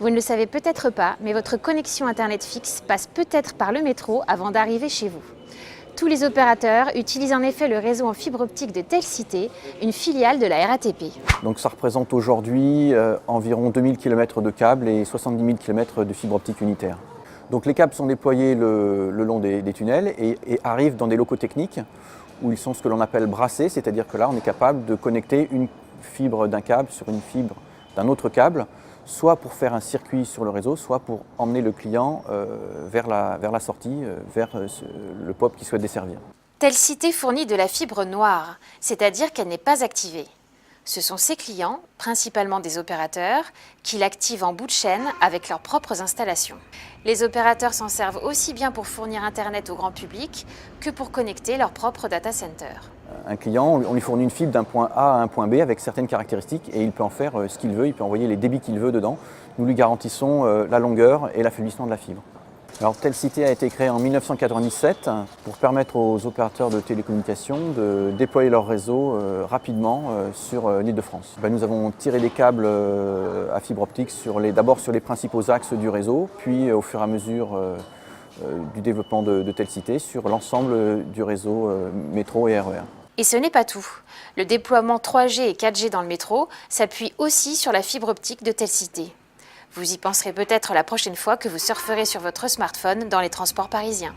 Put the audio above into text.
Vous ne le savez peut-être pas, mais votre connexion Internet fixe passe peut-être par le métro avant d'arriver chez vous. Tous les opérateurs utilisent en effet le réseau en fibre optique de Telcité, une filiale de la RATP. Donc ça représente aujourd'hui environ 2000 km de câbles et 70 000 km de fibre optique unitaire. Donc les câbles sont déployés le long des tunnels et arrivent dans des locaux techniques où ils sont ce que l'on appelle brassés, c'est-à-dire que là on est capable de connecter une fibre d'un câble sur une fibre d'un autre câble, soit pour faire un circuit sur le réseau, soit pour emmener le client vers la sortie, vers le POP qu'il souhaite desservir. Telcité fournit de la fibre noire, c'est-à-dire qu'elle n'est pas activée. Ce sont ses clients, principalement des opérateurs, qui l'activent en bout de chaîne avec leurs propres installations. Les opérateurs s'en servent aussi bien pour fournir Internet au grand public que pour connecter leur propre data center. Un client, on lui fournit une fibre d'un point A à un point B avec certaines caractéristiques et il peut en faire ce qu'il veut, il peut envoyer les débits qu'il veut dedans. Nous lui garantissons la longueur et l'affaiblissement de la fibre. Alors Telcité a été créé en 1997 pour permettre aux opérateurs de télécommunications de déployer leur réseau rapidement sur l'Île-de-France. Nous avons tiré des câbles à fibre optique d'abord sur les principaux axes du réseau, puis au fur et à mesure du développement de Telcité sur l'ensemble du réseau métro et RER. Et ce n'est pas tout. Le déploiement 3G et 4G dans le métro s'appuie aussi sur la fibre optique de Telcité. Vous y penserez peut-être la prochaine fois que vous surferez sur votre smartphone dans les transports parisiens.